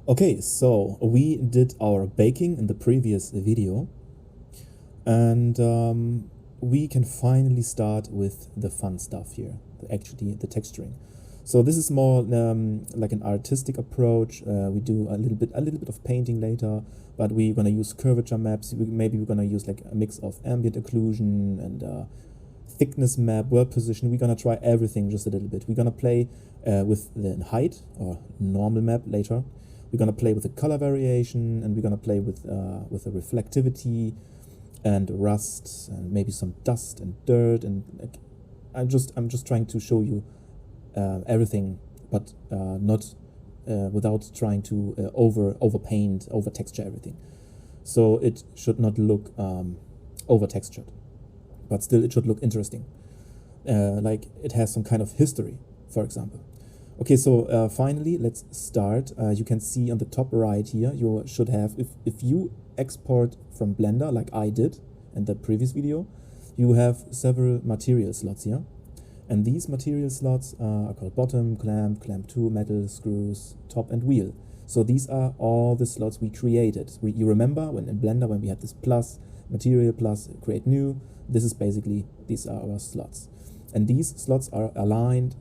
Okay, so we did our baking in the previous video, and we can finally start with the fun stuff here, actually the texturing. So this is more like an artistic approach. We do a little bit of painting later, but we're gonna use curvature maps. Maybe we're gonna use like a mix of ambient occlusion and thickness map, world position. We're gonna try everything just a little bit. We're gonna play with the height or normal map later. We're gonna play with the color variation, and we're gonna play with the reflectivity and rust and maybe some dust and dirt. And like, I'm just trying to show you everything, but not without trying to over paint, over texture everything. So it should not look over textured, but still it should look interesting. Like it has some kind of history, for example. Okay, so finally, let's start. You can see on the top right here, you should have, if you export from Blender, like I did in the previous video, you have several material slots here. And these material slots are called bottom, clamp, clamp 2, metal, screws, top, and wheel. So these are all the slots we created. You remember when in Blender, when we had this plus, material plus, create new, this is basically, these are our slots. And these slots are aligned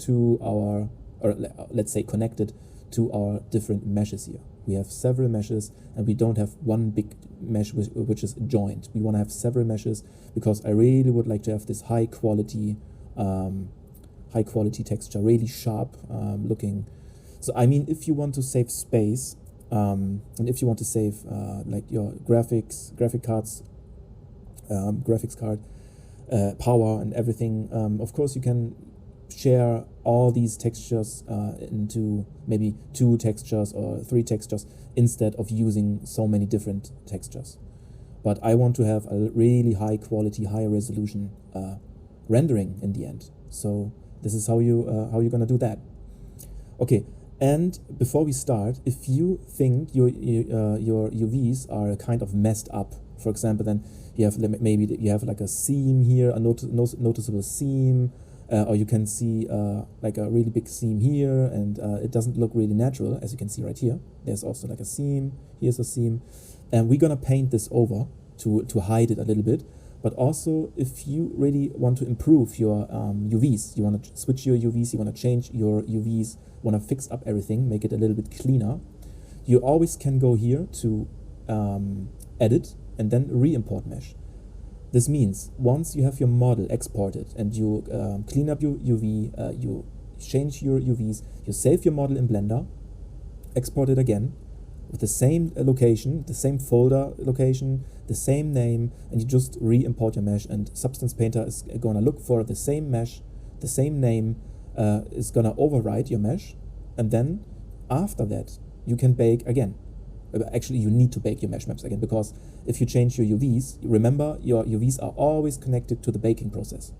to our, or let's say connected to our different meshes here. We have several meshes, and we don't have one big mesh which is joined. We want to have several meshes because I really would like to have this high quality texture, really sharp looking. So I mean, if you want to save space and if you want to save like your graphic cards, graphics card, power and everything, of course you can share all these textures into maybe 2 textures or 3 textures instead of using so many different textures. But I want to have a really high quality, high resolution rendering in the end. So this is how you're gonna do that. Okay, and before we start, if you think your UVs are kind of messed up, for example, then you have maybe you have like a seam here, a noticeable seam. Or you can see like a really big seam here, and it doesn't look really natural, as you can see right here. There's also like a seam, here's a seam, and we're gonna paint this over to hide it a little bit. But also, if you really want to improve your UVs, you want to switch your UVs, you want to change your UVs, want to fix up everything, make it a little bit cleaner, you always can go here to edit and then re-import mesh. This means once you have your model exported and you clean up your UV, you change your UVs, you save your model in Blender, export it again with the same location, the same folder location, the same name, and you just re-import your mesh, and Substance Painter is gonna look for the same mesh, the same name, is gonna override your mesh, and then after that you can bake again. Actually, you need to bake your mesh maps again, because if you change your UVs, remember your UVs are always connected to the baking process.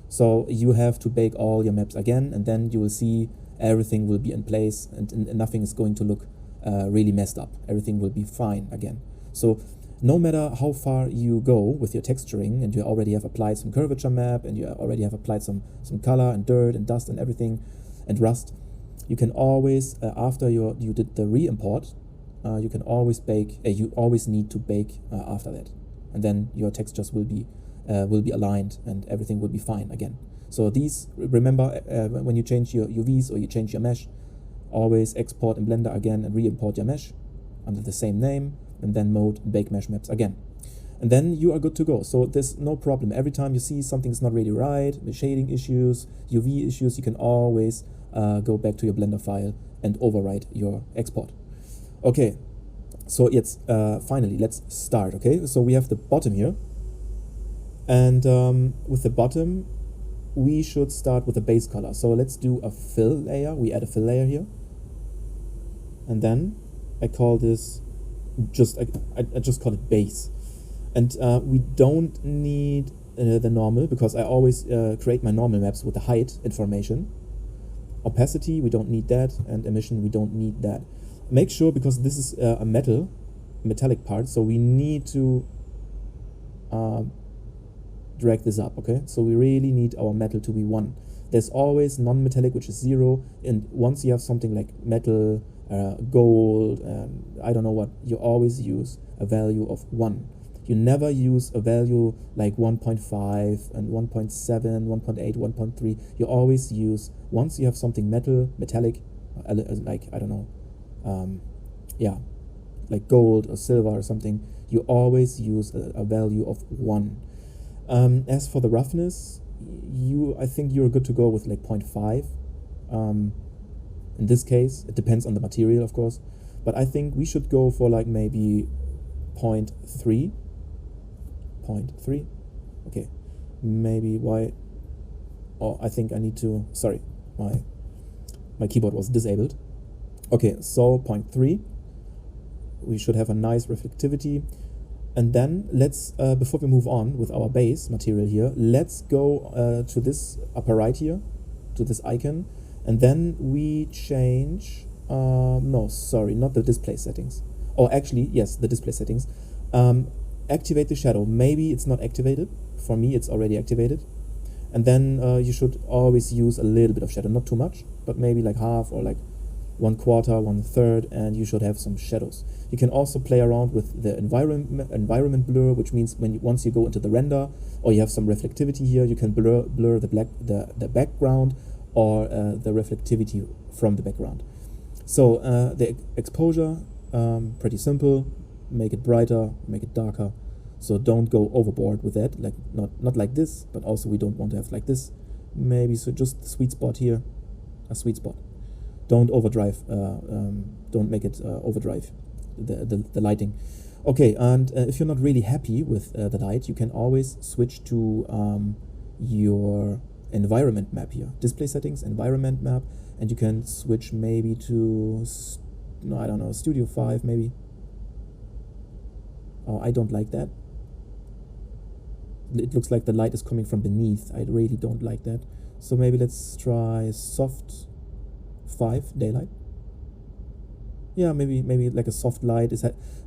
So you have to bake all your maps again, and then you will see everything will be in place, and nothing is going to look really messed up. Everything will be fine again. So no matter how far you go with your texturing, and you already have applied some curvature map, and you already have applied some color and dirt and dust and everything, and rust, you can always, after you did the re-import, you can always bake. You always need to bake after that, and then your textures will be aligned, and everything will be fine again. So these, remember, when you change your UVs or you change your mesh, always export in Blender again and re-import your mesh under the same name, and then mode bake mesh maps again, and then you are good to go. So there's no problem. Every time you see something's not really right, the shading issues, UV issues, you can always go back to your Blender file and overwrite your export. Okay, so it's finally, let's start. Okay, so we have the bottom here, and with the bottom, we should start with the base color. So let's do a fill layer. We add a fill layer here, and then I call this I just call it base, and we don't need the normal, because I always create my normal maps with the height information. Opacity, we don't need that, and emission, we don't need that. Make sure, because this is a metallic part, so we need to drag this up. Okay, so we really need our metal to be 1. There's always non-metallic, which is 0, and once you have something like metal gold, I don't know what, you always use a value of 1. You never use a value like 1.5 and 1.7, 1.8, 1.3. You always use, once you have something metallic, like, I don't know, yeah, like gold or silver or something, you always use a value of 1. As for the roughness, I think you're good to go with like 0.5. In this case, it depends on the material, of course, but I think we should go for like maybe 0.3. 0.3. Okay, maybe why? Oh, I think I need to. Sorry, my keyboard was disabled. Okay, so 0.3. We should have a nice reflectivity. And then let's, before we move on with our base material here, let's go to this upper right here, to this icon, and then we change, no, sorry, not the display settings. Oh, actually, yes, the display settings. Activate the shadow. Maybe it's not activated. For me, it's already activated. And then you should always use a little bit of shadow, not too much, but maybe like half or like 1/4, 1/3, and you should have some shadows. You can also play around with the environment blur, which means once you go into the render or you have some reflectivity here, you can blur the background or the reflectivity from the background. So the exposure, pretty simple. Make it brighter, make it darker. So don't go overboard with that, like not like this, but also we don't want to have like this. Maybe so just the sweet spot here, a sweet spot. Don't overdrive, don't make it overdrive the lighting. Okay, and if you're not really happy with the light, you can always switch to your environment map here. Display settings, environment map, and you can switch maybe to, no, I don't know, Studio 5 maybe. Oh, I don't like that. It looks like the light is coming from beneath. I really don't like that. So maybe let's try soft 5 daylight. Yeah, maybe like a soft light.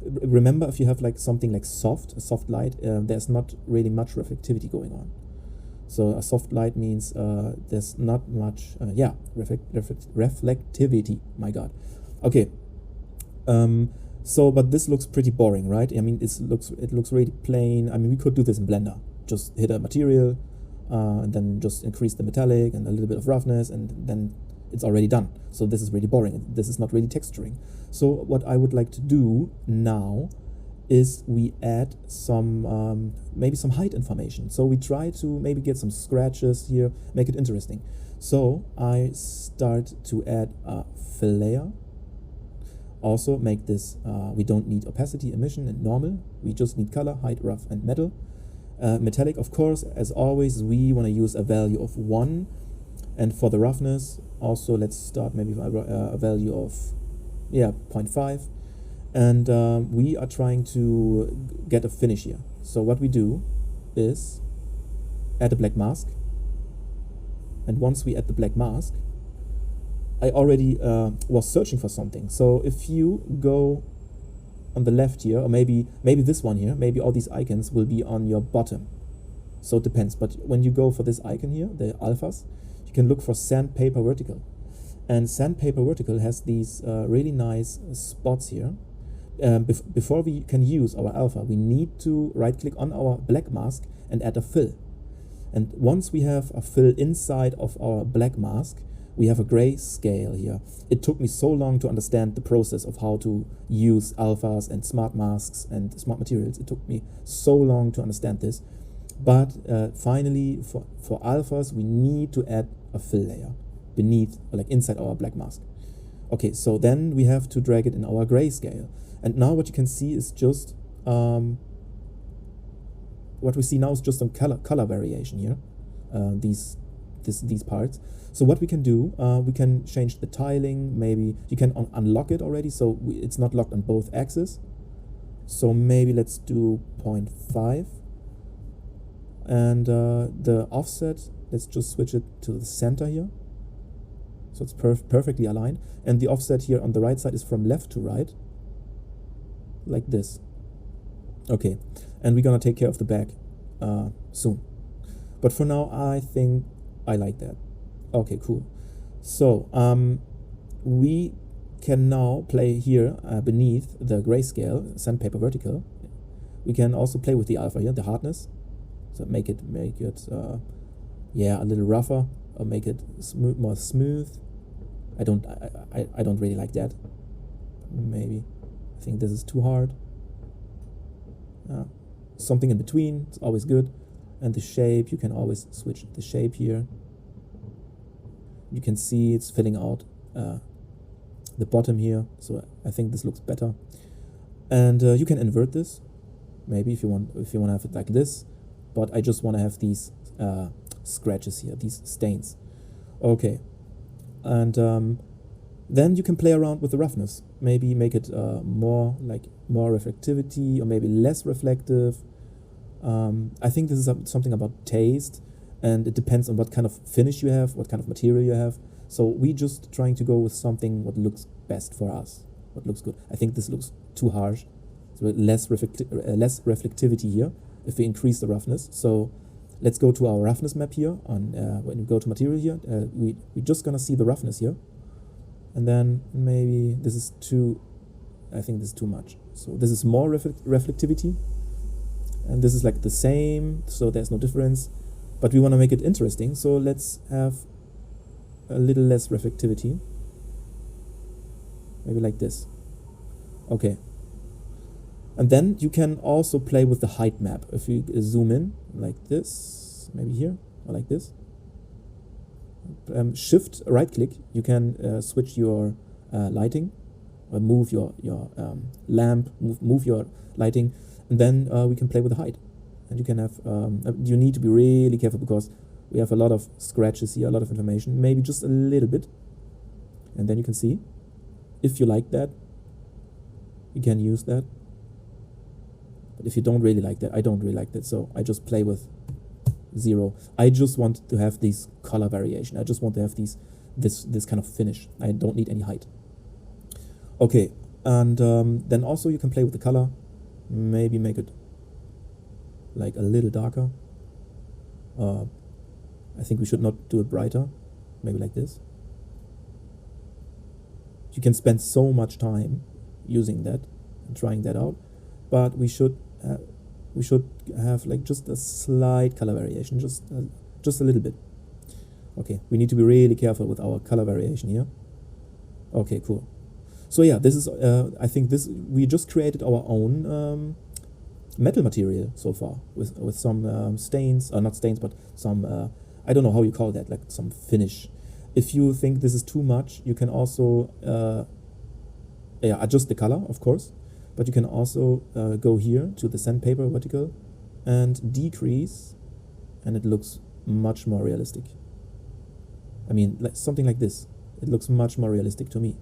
Remember, if you have like something like a soft light, there's not really much reflectivity going on. So a soft light means there's not much, reflectivity. My God. Okay. So, but this looks pretty boring, right? I mean, it looks really plain. I mean, we could do this in Blender. Just hit a material, and then just increase the metallic and a little bit of roughness, and then it's already done. So this is really boring. This is not really texturing. So what I would like to do now is we add some, maybe some height information. So we try to maybe get some scratches here, make it interesting. So I start to add a fill layer. Also make this, we don't need opacity, emission, and normal. We just need color, height, rough, and metal. Metallic, of course, as always, we want to use a value of 1. And for the roughness, also let's start maybe a value of, 0.5. And we are trying to get a finish here. So what we do is add a black mask. And once we add the black mask, I already was searching for something. So if you go on the left here, or maybe this one here, maybe all these icons will be on your bottom. So it depends. But when you go for this icon here, the alphas, you can look for Sandpaper Vertical. And Sandpaper Vertical has these really nice spots here. Before we can use our alpha, we need to right-click on our black mask and add a fill. And once we have a fill inside of our black mask, we have a grayscale here. It took me so long to understand the process of how to use alphas and smart masks and smart materials. It took me so long to understand this. But finally, for alphas, we need to add a fill layer beneath, like inside our black mask. Okay, so then we have to drag it in our grayscale. And now what you can see is just, what we see now is just some color variation here, these parts. So what we can do, we can change the tiling, maybe you can unlock it already, so it's not locked on both axes. So maybe let's do 0.5. And the offset, let's just switch it to the center here. So it's perfectly aligned. And the offset here on the right side is from left to right, like this. Okay, and we're gonna take care of the back soon. But for now, I think I like that. Okay, cool. So we can now play here beneath the grayscale, sandpaper vertical. We can also play with the alpha here, the hardness. So make it yeah, a little rougher, or make it more smooth. I don't really like that. Maybe I think this is too hard. Something in between is always good. And the shape, you can always switch the shape here. You can see it's filling out the bottom here, so I think this looks better. And you can invert this, maybe if you want to have it like this. But I just want to have these scratches here, these stains. Okay, and then you can play around with the roughness. Maybe make it more reflectivity, or maybe less reflective. I think this is something about taste, and it depends on what kind of finish you have, what kind of material you have. So we just trying to go with something what looks best for us, what looks good. I think this looks too harsh, so less reflectivity here if we increase the roughness. So let's go to our roughness map here. On when we go to material here, we're just gonna see the roughness here, and then maybe this is too. I think this is too much. So this is more reflectivity. And this is like the same, so there's no difference. But we want to make it interesting, so let's have a little less reflectivity. Maybe like this. Okay. And then you can also play with the height map. If you zoom in, like this, maybe here, or like this. Shift, right click, you can switch your lighting, or move your lamp, move your lighting. And then we can play with the height, and you can have. You need to be really careful because we have a lot of scratches here, a lot of information. Maybe just a little bit, and then you can see. If you like that, you can use that. But if you don't really like that, I don't really like that, so I just play with 0. I just want to have these color variation. I just want to have this kind of finish. I don't need any height. Okay, and then also you can play with the color. Maybe make it like a little darker. I think we should not do it brighter. Maybe like this. You can spend so much time using that and trying that out, but we should have like just a slight color variation, just a little bit. Okay, we need to be really careful with our color variation here. Okay, cool. So yeah, this is, I think we just created our own metal material so far with some stains, not stains, but some, I don't know how you call that, like some finish. If you think this is too much, you can also adjust the color, of course, but you can also go here to the sandpaper vertical and decrease, and it looks much more realistic. I mean, like something like this. It looks much more realistic to me.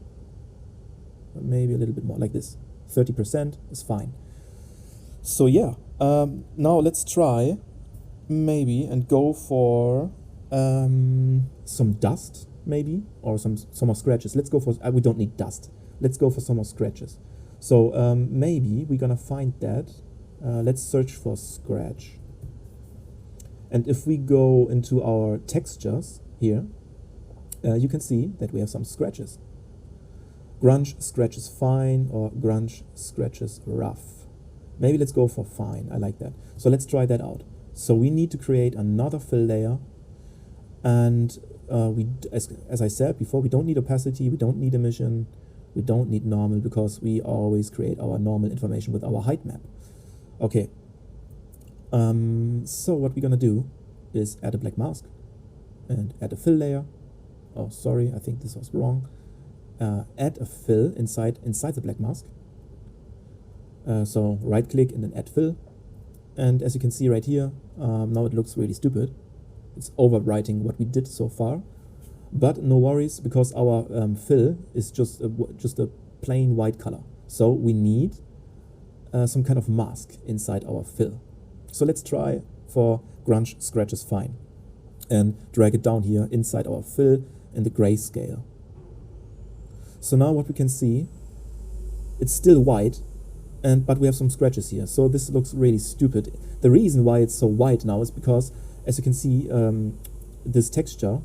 Maybe a little bit more like this. 30% is fine. So yeah, now let's try maybe and go for some dust maybe, or some more scratches. Let's go for, we don't need dust. Let's go for some more scratches. So maybe we're gonna find that. Let's search for scratch. And if we go into our textures here, you can see that we have some scratches. Grunge scratches fine, or grunge scratches rough. Maybe let's go for fine. I like that. So let's try that out. So we need to create another fill layer, and as I said before, we don't need opacity, we don't need emission, we don't need normal, because we always create our normal information with our height map. Okay. So what we're gonna do is add a black mask and add a fill layer. Oh, sorry, I think this was wrong. Add a fill inside the black mask. So right click and then add fill. And as you can see right here, now it looks really stupid. It's overwriting what we did so far. But no worries, because our fill is just a plain white color. So we need some kind of mask inside our fill. So let's try for grunge scratches fine and drag it down here inside our fill in the grayscale. So now what we can see, it's still white, but we have some scratches here. So this looks really stupid. The reason why it's so white now is because, as you can see, this texture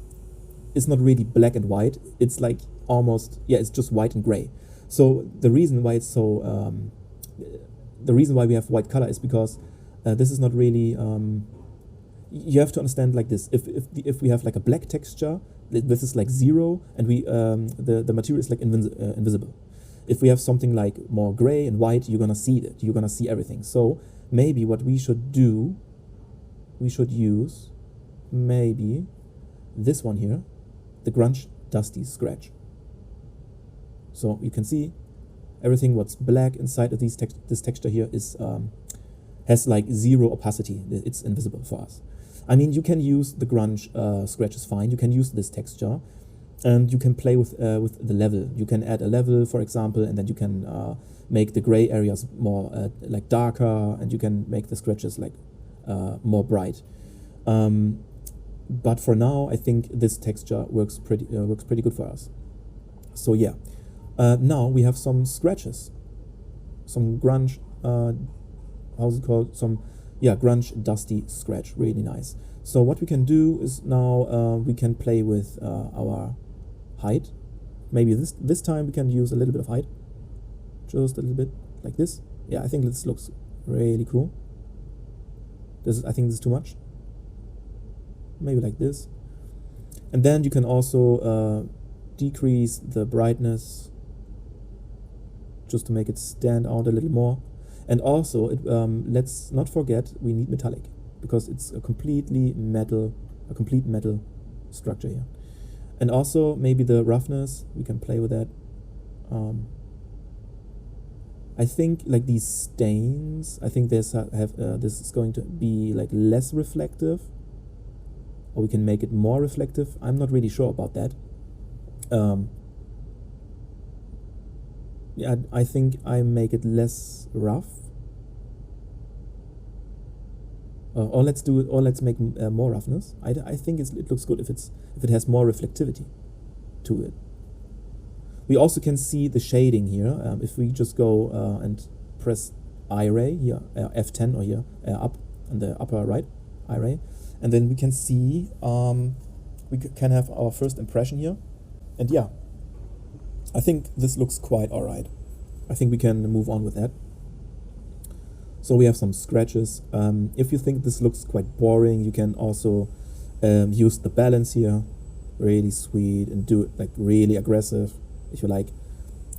is not really black and white. It's like almost, yeah, it's just white and gray. So the reason why it's so, the reason why we have white color is because this is not really, you have to understand like this. If we have like a black texture, this is like 0, and the material is like invisible. If we have something like more gray and white, you're gonna see it. You're gonna see everything. So maybe what we should do, we should use maybe this one here, the Grunge Dusty Scratch. So you can see everything what's black inside of this texture here is has like 0 opacity. It's invisible for us. I mean, you can use the grunge scratches fine. You can use this texture, and you can play with the level. You can add a level, for example, and then you can make the gray areas more like darker, and you can make the scratches like more bright. But for now, I think this texture works pretty good for us. So yeah, now we have some scratches, some grunge. How's it called? Some, yeah, Grunge Dusty Scratch, really nice. So what we can do is now we can play with our height. Maybe this time we can use a little bit of height, just a little bit like this. Yeah, I think this looks really cool. I think this is too much. Maybe like this. And then you can also decrease the brightness just to make it stand out a little more. And also, let's not forget, we need metallic, because it's a complete metal structure here. And also, maybe the roughness, we can play with that. I think like these stains, I think this is going to be like less reflective, or we can make it more reflective. I'm not really sure about that. Yeah, I think I make it less rough. Or let's do it. Or let's make more roughness. I think it looks good if it has more reflectivity to it. We also can see the shading here. If we just go and press I-ray here, F10 or here up on the upper right, I-ray, and then we can see we can have our first impression here. And yeah, I think this looks quite alright. I think we can move on with that. So we have some scratches. If you think this looks quite boring, you can also use the balance here, really sweet, and do it like really aggressive if you like,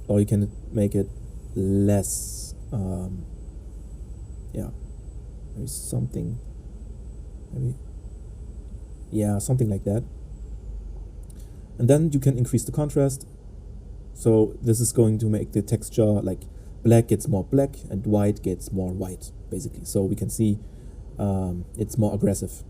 or you can make it less. Yeah, maybe something, something like that. And then you can increase the contrast. So this is going to make the texture like black gets more black and white gets more white, basically. So we can see it's more aggressive.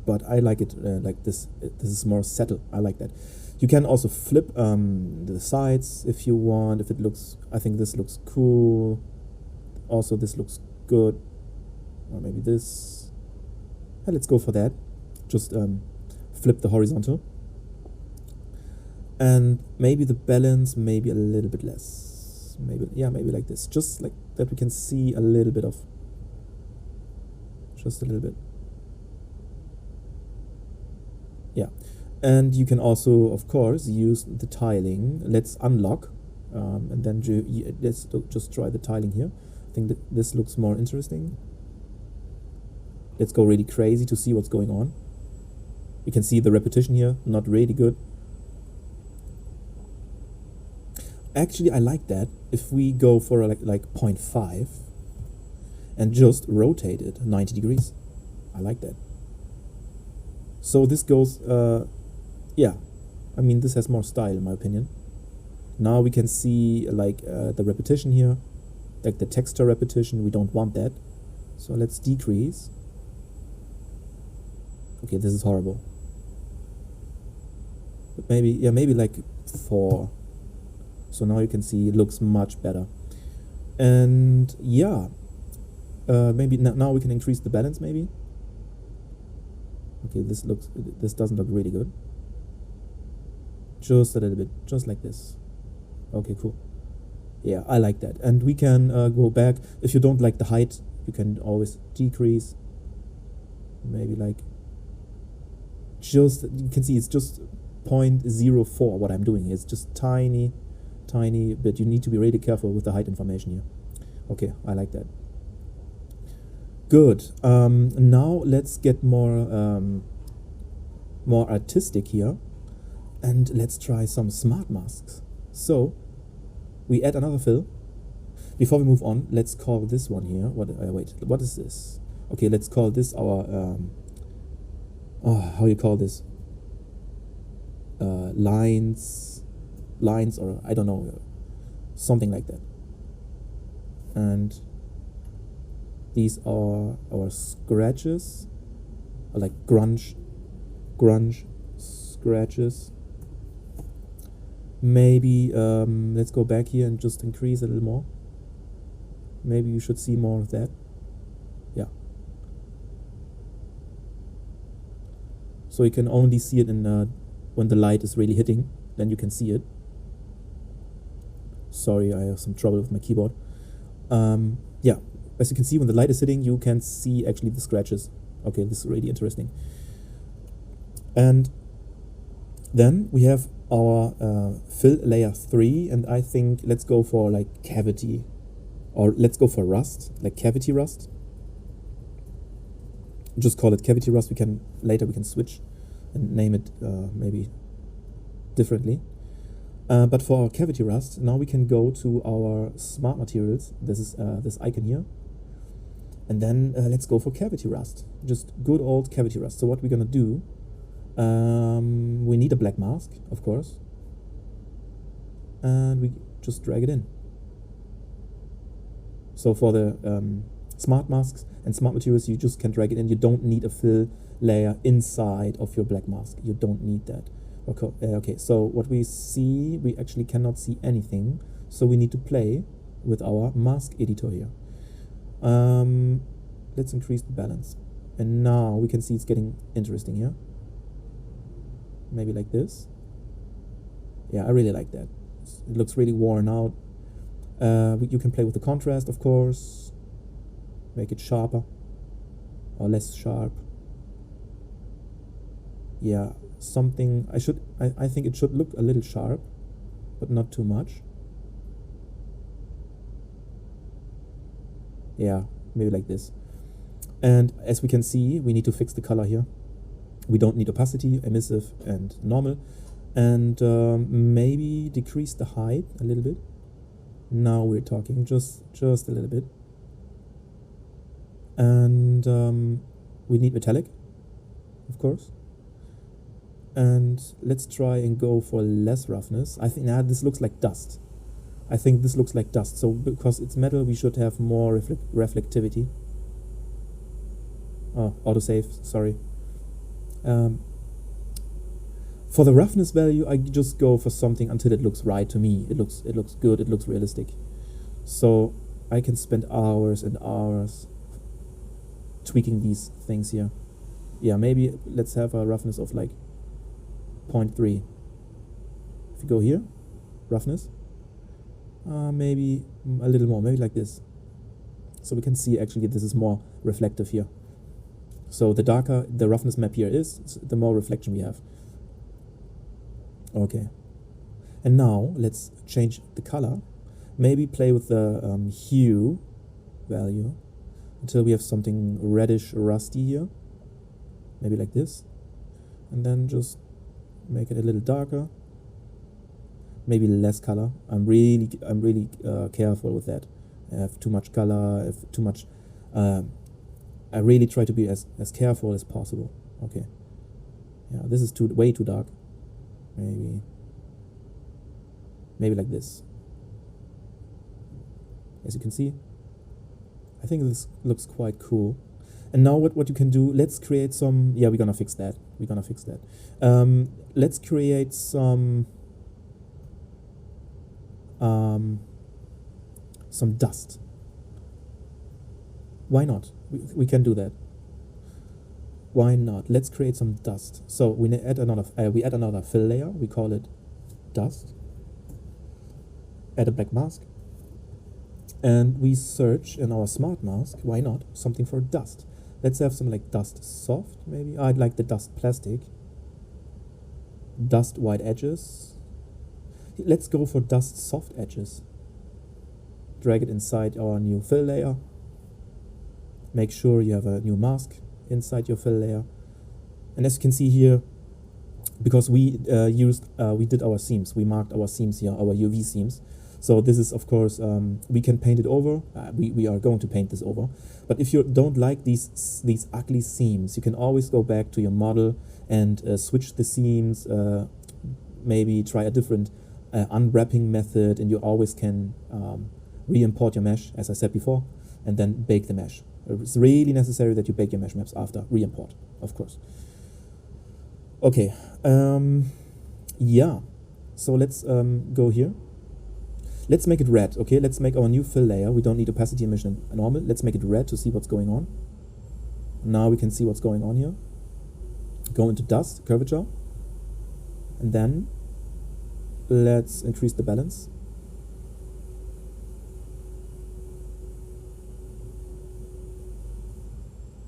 But I like it like this. This is more subtle. I like that. You can also flip the sides if you want. If it looks, I think this looks cool. Also, this looks good. Or maybe this. Let's go for that. Just flip the horizontal. And maybe the balance, maybe a little bit less. Maybe like this. Just like that we can see a little bit of. Just a little bit. Yeah. And you can also, of course, use the tiling. Let's unlock. And then let's just try the tiling here. I think that this looks more interesting. Let's go really crazy to see what's going on. You can see the repetition here, not really good. Actually, I like that. If we go for like 0.5 and just rotate it 90 degrees. I like that. So this goes, yeah, I mean, this has more style in my opinion. Now we can see like the repetition here, like the texture repetition. We don't want that. So let's decrease. Okay, this is horrible. But maybe like 4. So now you can see it looks much better. And yeah, maybe now we can increase the balance maybe. Okay, this doesn't look really good. Just a little bit, just like this. Okay, cool. Yeah, I like that. And we can go back. If you don't like the height, you can always decrease. Maybe like, you can see it's just 0.04 what I'm doing. It's just tiny bit. You need to be really careful with the height information here. Okay, I like that. Good. Now let's get more artistic here, and let's try some smart masks. So we add another fill. Before we move on, let's call this one here. Wait, what is this? Okay, let's call this our how you call this? Lines, or I don't know, something like that. And these are our scratches, or like grunge scratches. Maybe let's go back here and just increase a little more. Maybe you should see more of that. Yeah. So you can only see it in when the light is really hitting, then you can see it. Sorry, I have some trouble with my keyboard. Yeah, as you can see, when the light is hitting, you can see actually the scratches. Okay, this is really interesting. And then we have our fill layer 3, and I think let's go for like cavity, or let's go for rust, like cavity rust. Just call it cavity rust. Later we can switch and name it maybe differently. But for cavity rust, now we can go to our smart materials. This is this icon here. And then let's go for cavity rust. Just good old cavity rust. So what we're gonna do, we need a black mask, of course. And we just drag it in. So for the smart masks and smart materials, you just can drag it in. You don't need a fill layer inside of your black mask. You don't need that. Okay, so what we see, we actually cannot see anything. So we need to play with our mask editor here. Let's increase the balance. And now we can see it's getting interesting here. Maybe like this. Yeah, I really like that. It looks really worn out. You can play with the contrast, of course. Make it sharper or less sharp. Yeah, something I think it should look a little sharp, but not too much. Yeah, maybe like this. And as we can see, we need to fix the color here. We don't need opacity, emissive, and normal. And maybe decrease the height a little bit. Now we're talking, just a little bit. And we need metallic, of course. And let's try and go for less roughness. I think this looks like dust. I think this looks like dust. So because it's metal, we should have more reflectivity. Oh, autosave, sorry. For the roughness value, I just go for something until it looks right to me. It looks good, it looks realistic. So I can spend hours and hours tweaking these things here. Yeah, maybe let's have a roughness of like 0.3. If you go here, roughness, maybe a little more, maybe like this. So we can see actually this is more reflective here. So the darker the roughness map here is, the more reflection we have. Okay. And now let's change the color. Maybe play with the hue value until we have something reddish rusty here. Maybe like this. And then just make it a little darker. Maybe less color. I'm really careful with that. I have too much color, I have too much I really try to be as careful as possible. Okay. Yeah, this is way too dark. Maybe like this. As you can see, I think this looks quite cool. And now what you can do, let's create some, yeah, we're gonna fix that. Let's create some dust. Why not? We can do that. Why not? Let's create some dust. So we add another fill layer. We call it dust. Add a black mask. And we search in our smart mask, why not, something for dust. Let's have some like dust soft, maybe. I'd like the dust plastic. dust white edges. Let's go for dust soft edges. Drag it inside our new fill layer. Make sure you have a new mask inside your fill layer. And as you can see here, because we did our seams, we marked our seams here, our UV seams. So this is, of course, we can paint it over. We are going to paint this over. But if you don't like these ugly seams, you can always go back to your model and switch the seams, maybe try a different unwrapping method, and you always can re-import your mesh, as I said before, and then bake the mesh. It's really necessary that you bake your mesh maps after re-import, of course. Okay, yeah, so let's go here. Let's make it red, okay? Let's make our new fill layer. We don't need opacity, emission, and normal. Let's make it red to see what's going on. Now we can see what's going on here. Go into dust, curvature, and then let's increase the balance.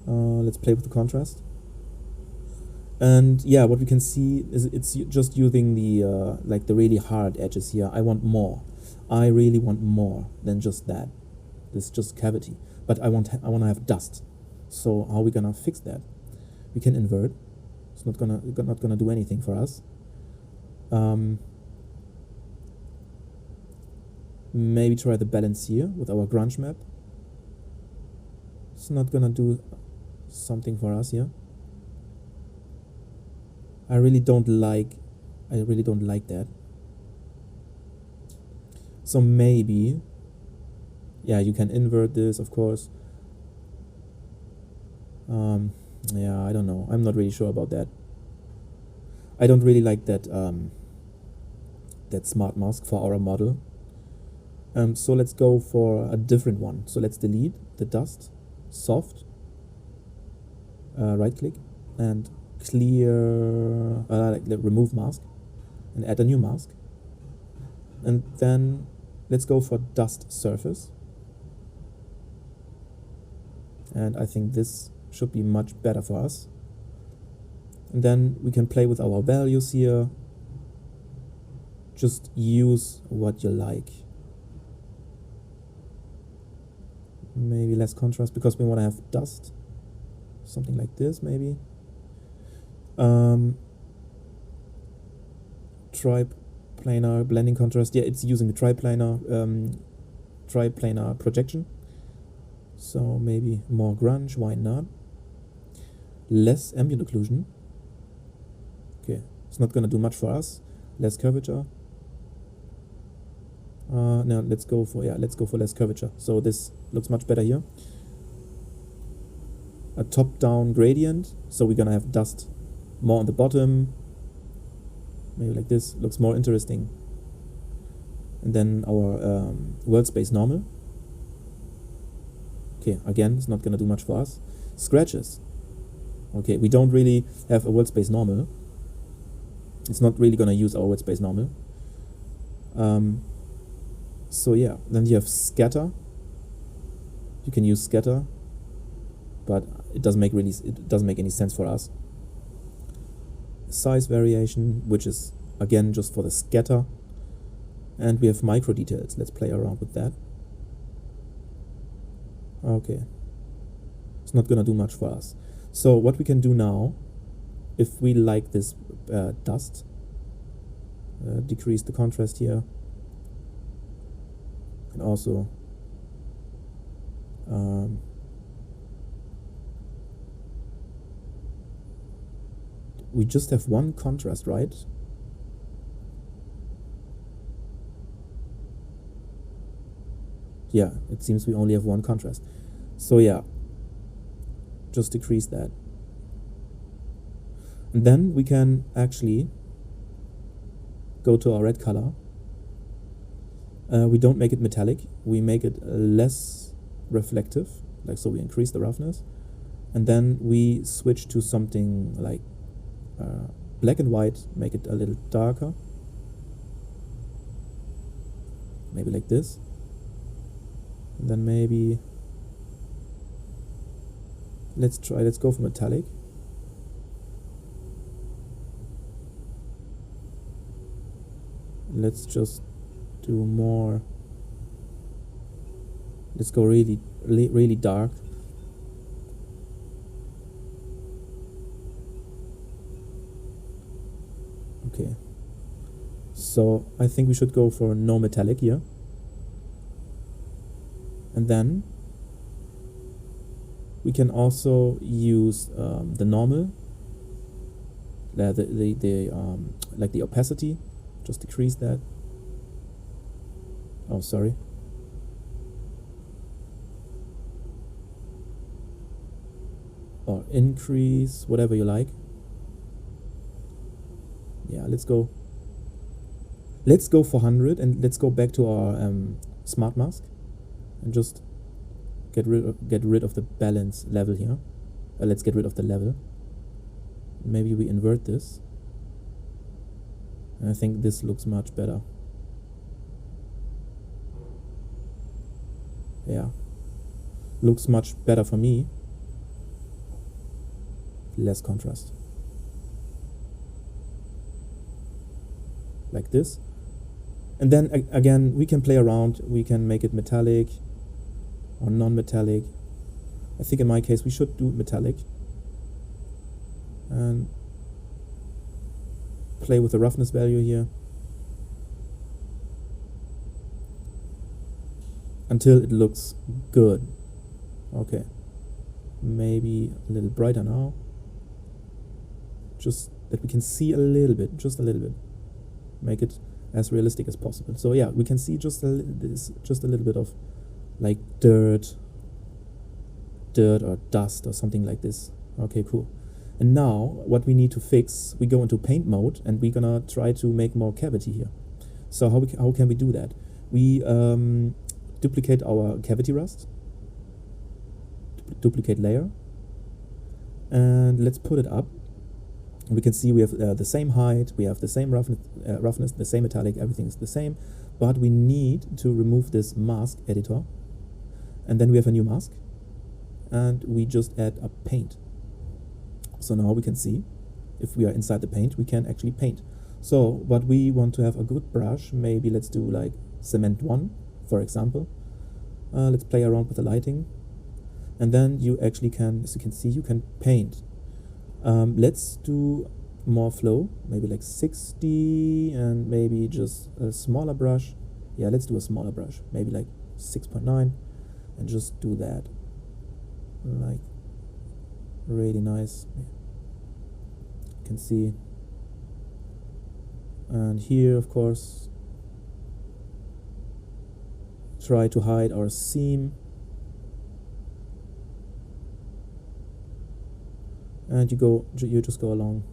Let's play with the contrast. And yeah, what we can see is it's just using the like the really hard edges here. I want more. I really want more than just that. This is just cavity. But I want to have dust. So how are we gonna fix that? We can invert. It's not gonna do anything for us. Maybe try the balance here with our grunge map. It's not gonna do something for us here. I really don't like that. So maybe, yeah, you can invert this, of course. Yeah, I don't know. I'm not really sure about that. I don't really like that that smart mask for our model. So let's go for a different one. So let's delete the dust, soft, right click, and clear, like the remove mask, and add a new mask. And then let's go for dust surface. And I think this should be much better for us. And then we can play with our values here. Just use what you like. Maybe less contrast because we want to have dust. Something like this, maybe. Triplanar blending contrast. Yeah, it's using the triplanar projection. So maybe more grunge, why not? Less ambient occlusion. Okay, it's not gonna do much for us. Less curvature. No, let's go for less curvature. So this looks much better here. A top-down gradient. So we're gonna have dust more on the bottom. Maybe like this. Looks more interesting. And then our world space normal. Okay, again, it's not gonna do much for us. Scratches. Okay, we don't really have a world space normal. It's not really gonna use our world space normal. So yeah, then you have scatter. You can use scatter, but it doesn't make any sense for us. Size variation, which is again just for the scatter, and we have micro details. Let's play around with that. Okay, it's not gonna do much for us. So what we can do now, if we like this dust, decrease the contrast here, and also we just have one contrast, right? Yeah, it seems we only have one contrast. So yeah, just decrease that. And then we can actually go to our red color. We don't make it metallic, we make it less reflective, like so we increase the roughness. And then we switch to something like black and white, make it a little darker. Maybe like this. And then maybe let's go for metallic. let's just do more. Let's go really dark. Okay, so I think we should go for no metallic here, and then we can also use the normal, like the opacity, just decrease that. Oh, sorry. Or increase, whatever you like. Yeah, let's go for 100, and let's go back to our smart mask and just get rid of the balance level here. Let's get rid of the level. Maybe we invert this. And I think this looks much better. Yeah, looks much better for me. Less contrast. Like this. And then again, we can play around. We can make it metallic or non-metallic. I think in my case we should do metallic and play with the roughness value here until it looks good. Okay, maybe a little brighter now, just that we can see a little bit, just a little bit. Make it as realistic as possible. So yeah, we can see just a little bit of like dirt or dust or something like this. Okay, cool. And now what we need to fix, we go into paint mode and we're gonna try to make more cavity here. So how can we do that? We duplicate our cavity rust, duplicate layer, and let's put it up. We can see we have the same height, we have the same roughness, the same metallic, everything is the same, but we need to remove this mask editor, and then we have a new mask, and we just add a paint. So now we can see if we are inside the paint, we can actually paint. So, but we want to have a good brush. Maybe let's do like Cement 1, for example. Let's play around with the lighting, and then you actually can, as you can see, you can paint. Let's do more flow, maybe like 60, and maybe just a smaller brush. Yeah, let's do a smaller brush, maybe like 6.9, and just do that. Like really nice. You can see. And here, of course, try to hide our seam. And you just go along.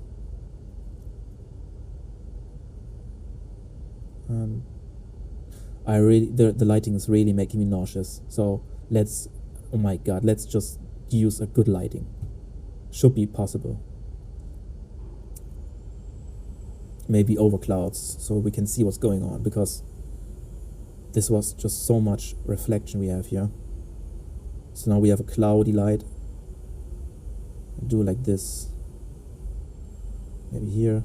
The lighting is really making me nauseous. So let's, oh my god, let's just use a good lighting. Should be possible. Maybe over clouds so we can see what's going on, because this was just so much reflection we have here. So now we have a cloudy light. Do like this, maybe here,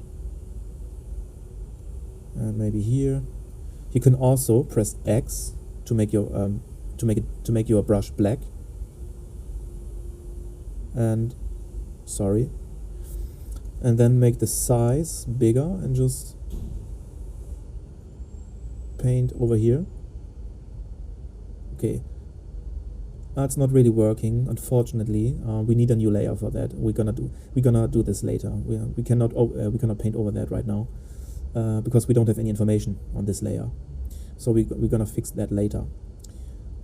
and maybe here. You can also press X to make your to make your brush black. And and then make the size bigger and just paint over here. Okay. It's not really working, unfortunately. We need a new layer for that. We're gonna do this later. We cannot paint over that right now because we don't have any information on this layer. So we're gonna fix that later.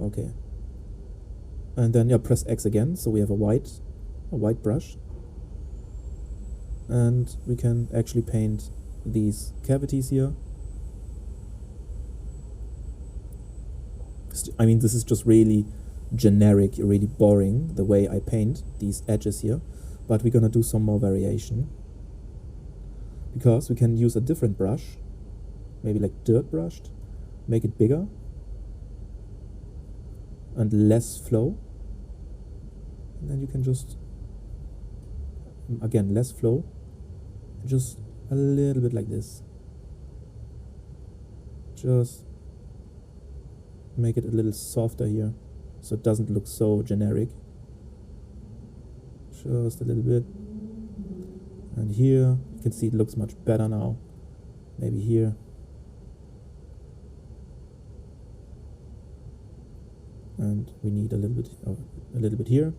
Okay. And then press X again. So we have a white brush, and we can actually paint these cavities here. I mean, this is just really generic, really boring the way I paint these edges here, but we're gonna do some more variation, because we can use a different brush, maybe like dirt brushed, make it bigger and less flow, and then you can just again less flow, just a little bit like this. just make it a little softer here so it doesn't look so generic. Just a little bit. And here you can see it looks much better now. Maybe here. And we need a little bit here.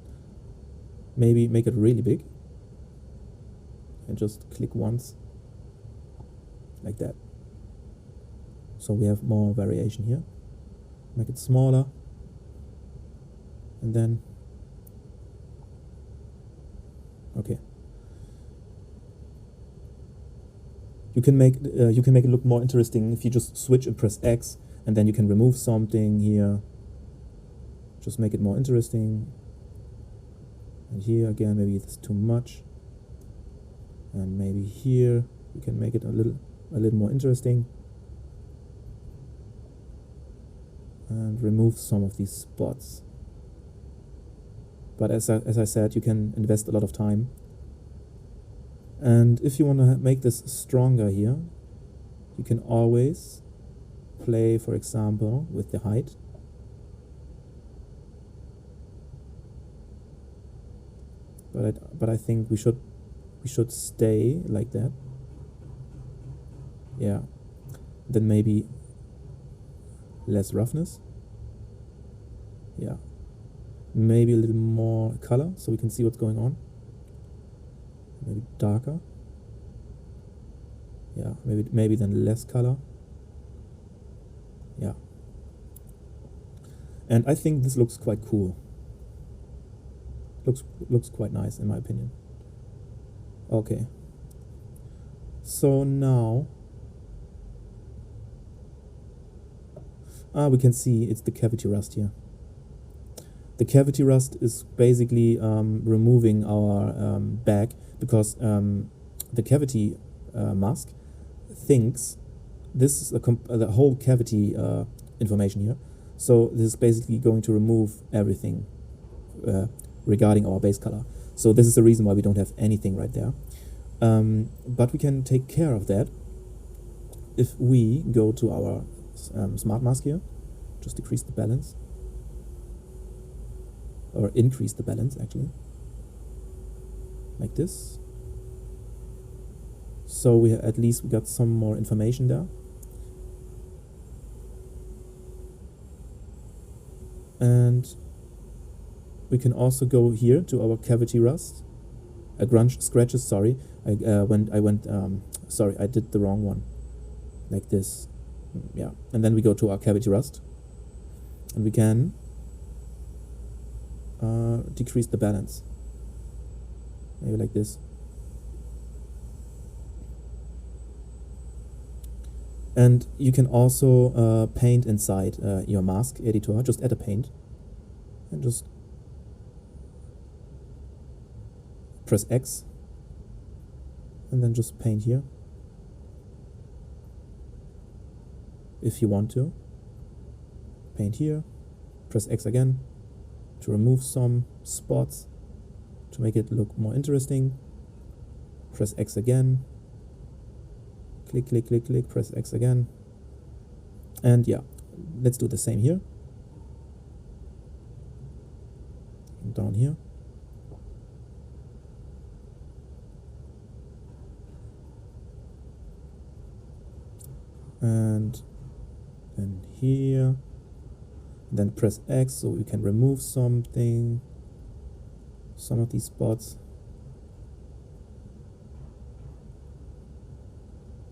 Maybe make it really big. And just click once. Like that. So we have more variation here. Make it smaller. And then okay. You can make it look more interesting if you just switch and press X, and then you can remove something here. Just make it more interesting. And here again, maybe it's too much. And maybe here you can make it a little more interesting. And remove some of these spots. But as I said, you can invest a lot of time. And if you want to make this stronger here, you can always play, for example, with the height. But I think we should stay like that. Yeah. Then maybe less roughness. Yeah. Maybe a little more color so we can see what's going on. Maybe darker. Yeah, maybe then less color. Yeah. And I think this looks quite cool. Looks quite nice in my opinion. Okay. So now we can see it's the cavity rust here. The cavity rust is basically removing our bag, because the cavity mask thinks this is the whole cavity information here. So this is basically going to remove everything regarding our base color. So this is the reason why we don't have anything right there. But we can take care of that if we go to our smart mask here, just decrease the balance. Or increase the balance actually, like this. So at least we got some more information there. And we can also go here to our cavity rust, grunge scratches. Sorry, I did the wrong one. Like this, yeah. And then we go to our cavity rust, and we can decrease the balance, maybe like this. And you can also paint inside your mask editor. Just add a paint and just press X and then just paint here if you want to. Paint here, press X again to remove some spots, to make it look more interesting. Press X again, click, click, click, click, press X again. And yeah, let's do the same here. Down here. And then here. Then press X so we can remove some of these spots.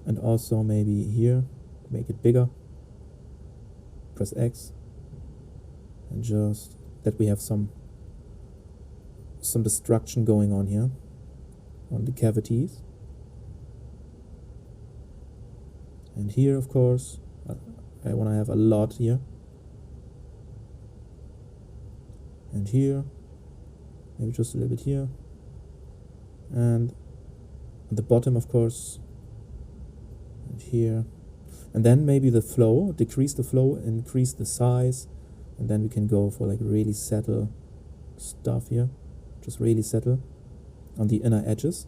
And also maybe here, make it bigger. Press X. And just that we have some destruction going on here on the cavities. And here, of course, I want to have a lot here. And here, maybe just a little bit here. And at the bottom, of course, and here. And then maybe the flow, decrease the flow, increase the size. And then we can go for like really subtle stuff here. Just really subtle on the inner edges.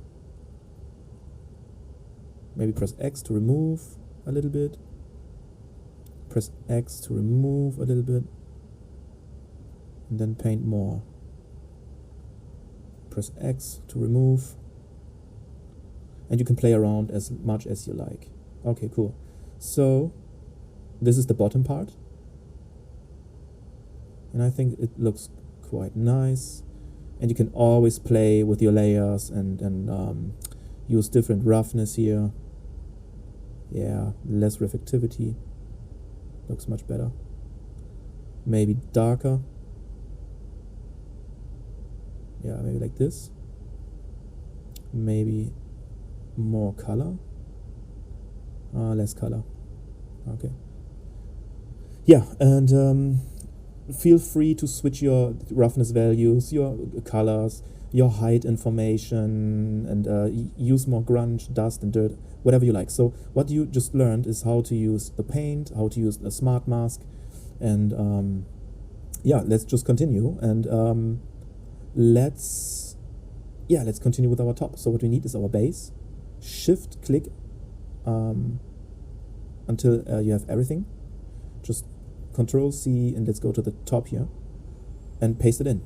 Maybe press X to remove a little bit. press X to remove a little bit, and then paint more. Press X to remove, and you can play around as much as you like. Okay, cool. So this is the bottom part, and I think it looks quite nice. And you can always play with your layers and use different roughness here. Yeah, less reflectivity. Looks much better. Maybe darker. Yeah, maybe like this. Maybe more color. Less color. Okay. Yeah, and feel free to switch your roughness values, your colors, your height information, and use more grunge, dust, and dirt, whatever you like. So what you just learned is how to use the paint, how to use the smart mask, and yeah, let's just continue, and let's continue with our top. So what we need is our base. Shift click until you have everything. Just Control C, and let's go to the top here and paste it in.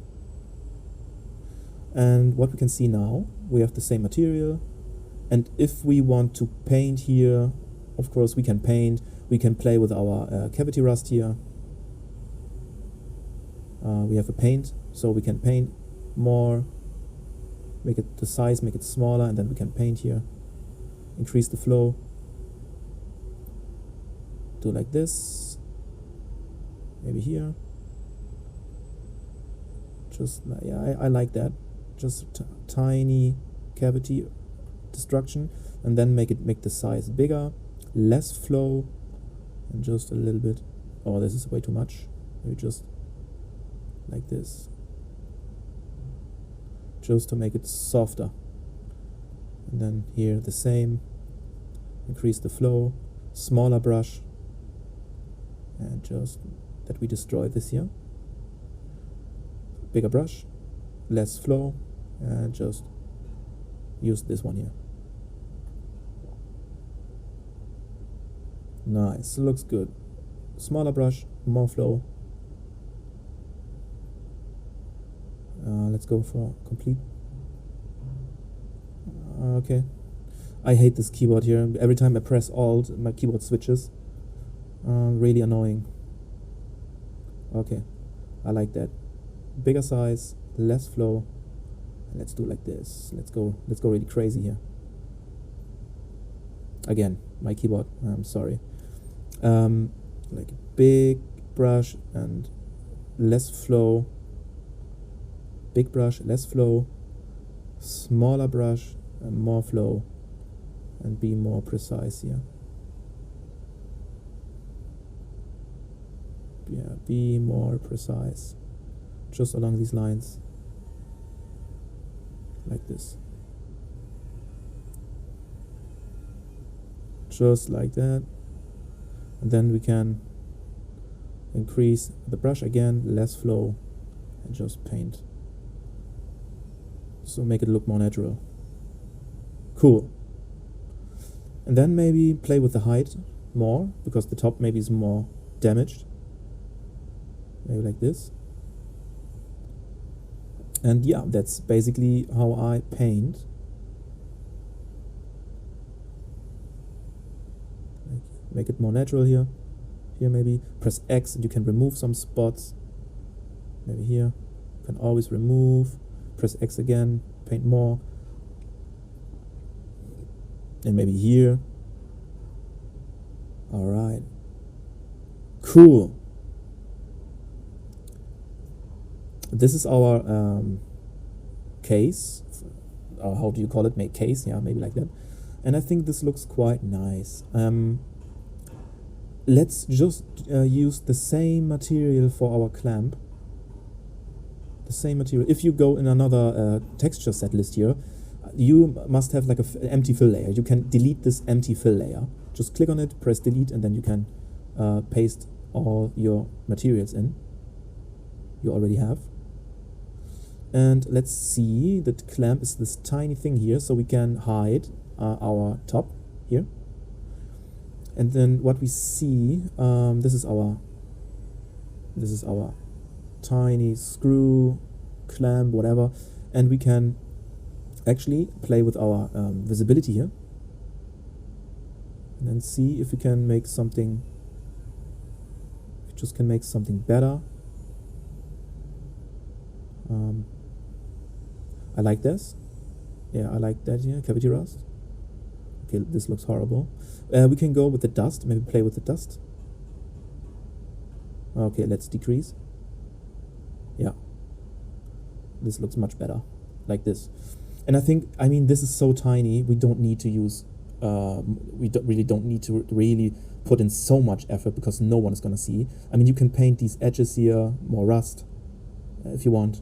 And what we can see now, we have the same material, and if we want to paint here, of course we can paint. We can play with our cavity rust here. We have a paint, so we can paint more, make it the size, make it smaller, and then we can paint here, increase the flow, do like this, maybe here, just yeah, I like that, just tiny cavity destruction, and then make the size bigger, less flow, and just a little bit. Oh, this is way too much. Maybe just like this, just to make it softer. And then here the same, increase the flow, smaller brush, and just that we destroy this here. Bigger brush, less flow, and just use this one here. Nice, looks good. Smaller brush, more flow. Let's go for complete. Okay. I hate this keyboard here. Every time I press Alt, my keyboard switches. Really annoying. Okay, I like that. Bigger size, less flow. Let's do like this. Let's go really crazy here. Again, my keyboard. I'm sorry. Like big brush and less flow. Big brush, less flow. Smaller brush and more flow. And be more precise here. Yeah, be more precise. Just along these lines. Like this. Just like that. And then we can increase the brush again, less flow, and just paint. So make it look more natural. Cool. And then maybe play with the height more, because the top maybe is more damaged. Maybe like this. And yeah, that's basically how I paint. Make it more natural here. Here maybe press X and you can remove some spots. Maybe here. You can always remove. Press X again, paint more. And maybe here. Alright. Cool. This is our case. How do you call it? Make case, yeah, maybe like that. And I think this looks quite nice. Let's just use the same material for our clamp. The same material. If you go in another texture set list here, you must have like an empty fill layer. You can delete this empty fill layer. Just click on it, press delete, and then you can paste all your materials in. You already have. And let's see, the clamp is this tiny thing here, so we can hide our top here. And then what we see, this is our tiny screw, clamp, whatever, and we can actually play with our visibility here and then see if we can make something, better. I like this. Yeah, I like that here, cavity rust. Okay, this looks horrible. We can go with the dust, maybe play with the dust. Okay, let's decrease. Yeah, this looks much better, like this. And I mean, this is so tiny, we don't need to use, really don't need to really put in so much effort because no one is gonna see. I mean, you can paint these edges here, more rust, if you want.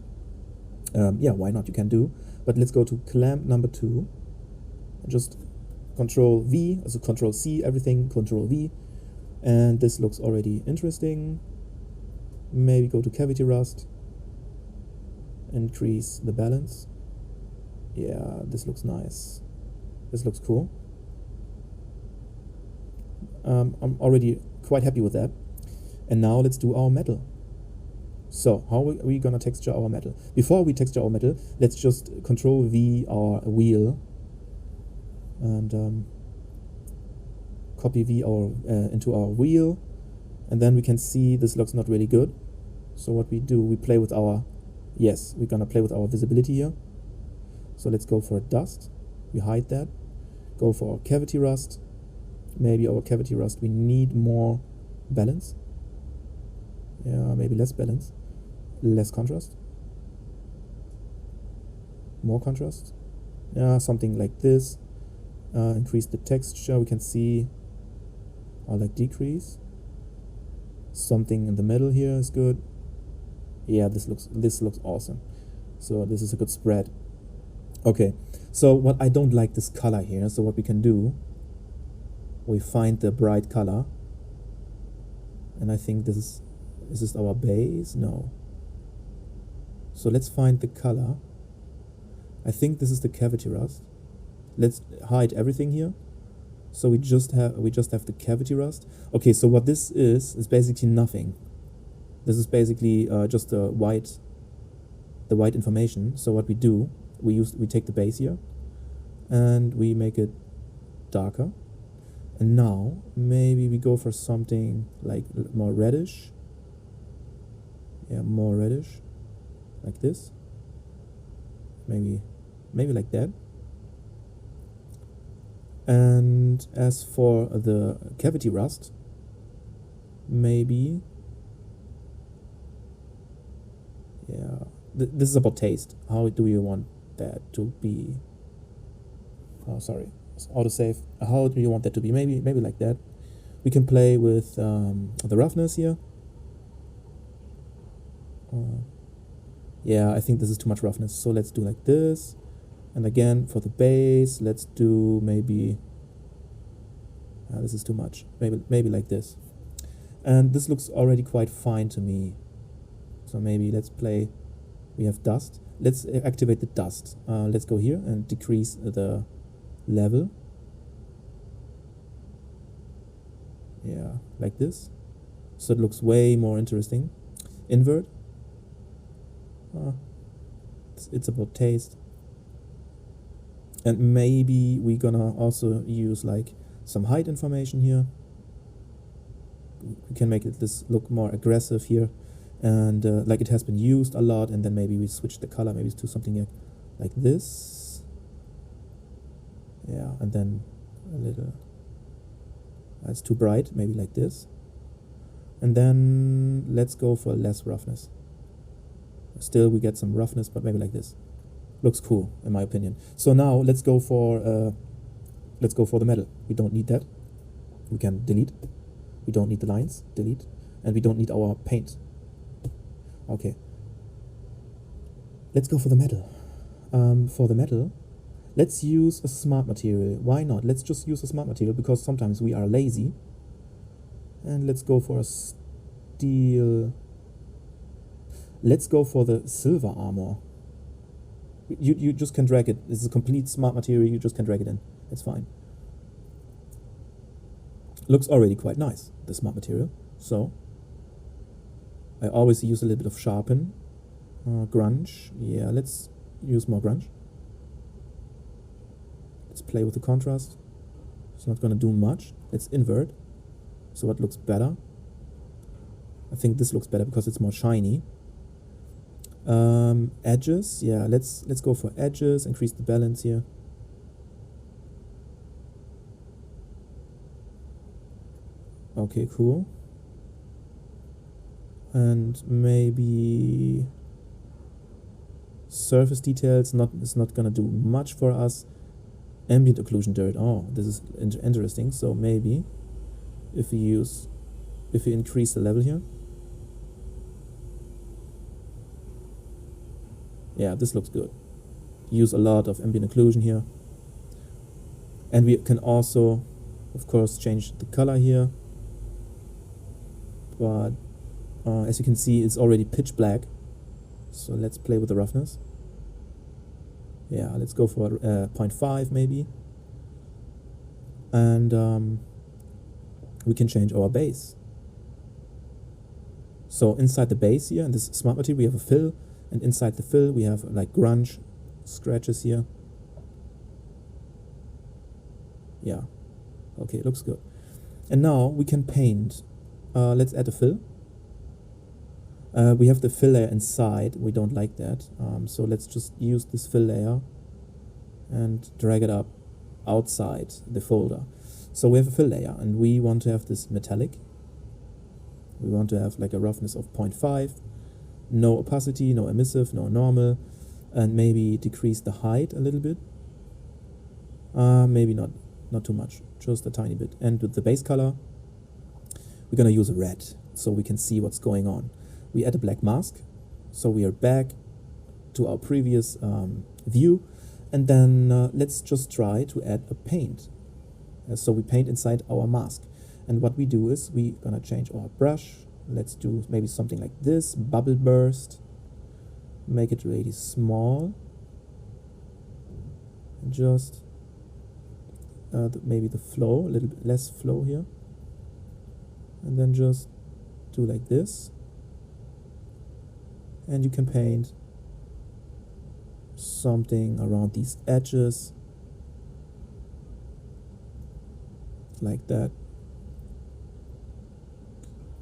Yeah, why not, you can do. But let's go to clamp number 2, and just Control V, also Control C, everything, Control V. And this looks already interesting. Maybe go to cavity rust, increase the balance. Yeah, this looks nice. This looks cool. I'm already quite happy with that. And now let's do our metal. So how are we gonna texture our metal? Before we texture our metal, let's just Control V our wheel and copy V our into our wheel, and then we can see this looks not really good. So what we do, we play with our, yes, we're gonna play with our visibility here. So let's go for dust, we hide that, go for cavity rust. Maybe our cavity rust, we need more balance. Yeah, maybe less balance, less contrast, more contrast. Yeah, something like this. Increase the texture, we can see, or like decrease. Something in the middle here is good. Yeah, this looks awesome. So this is a good spread. Okay, so what I don't like this color here, so what we can do, we find the bright color, and I think is this our base? No. So let's find the color. I think this is the cavity rust. Let's hide everything here. So we just have the cavity rust. Okay, so what this is basically nothing. This is basically just the white information. So what we do, we take the base here and we make it darker. And now maybe we go for something like more reddish. Yeah, more reddish, like this. Maybe like that. And as for the cavity rust, maybe, yeah, this is about taste. How do you want that to be? Oh, sorry, it's autosave. How do you want that to be? Maybe like that. We can play with the roughness here. Yeah, I think this is too much roughness. So let's do like this. And again, for the base, let's do maybe, this is too much, maybe like this. And this looks already quite fine to me. So maybe let's play, we have dust. Let's activate the dust. Let's go here and decrease the level. Yeah, like this. So it looks way more interesting. Invert. It's about taste. And maybe we're gonna also use like some height information here. We can make this look more aggressive here, and like it has been used a lot. And then maybe we switch the color, maybe to something like this. Yeah, and then a little. That's too bright, maybe like this. And then let's go for less roughness. Still, we get some roughness, but maybe like this. Looks cool, in my opinion. So now let's go for the metal. We don't need that. We can delete. We don't need the lines. Delete. And we don't need our paint. Okay. Let's go for the metal. For the metal, let's use a smart material. Why not? Let's just use a smart material because sometimes we are lazy. And let's go for a steel. Let's go for the silver armor. You just can drag it. This is a complete smart material. You just can drag it in. It's fine. looks already quite nice, the smart material. So I always use a little bit of sharpen, grunge. Yeah, let's use more grunge. Let's play with the contrast. It's not gonna do much. Let's invert. So what looks better? I think this looks better because it's more shiny. Edges, yeah, let's go for edges, increase the balance here. Okay, cool. And maybe surface details is not gonna do much for us. Ambient occlusion dirt. Oh, this is interesting. So maybe if we increase the level here. Yeah, this looks good. Use a lot of ambient occlusion here. And we can also, of course, change the color here. But as you can see, it's already pitch black. So let's play with the roughness. Yeah, let's go for 0.5 maybe. And we can change our base. So inside the base here, in this smart material, we have a fill. And inside the fill, we have like grunge scratches here. Yeah, okay, looks good. And now we can paint. Let's add a fill. We have the fill layer inside. We don't like that. So let's just use this fill layer and drag it up outside the folder. So we have a fill layer and we want to have this metallic. We want to have like a roughness of 0.5. No opacity, no emissive, no normal, and maybe decrease the height a little bit. Maybe not too much, just a tiny bit. And with the base color, we're gonna use a red so we can see what's going on. We add a black mask, so we are back to our previous view, and then let's just try to add a paint. So we paint inside our mask, and what we do is we're gonna change our brush. Let's do maybe something like this, bubble burst, make it really small, and just maybe the flow, a little bit less flow here, and then just do like this, and you can paint something around these edges, like that.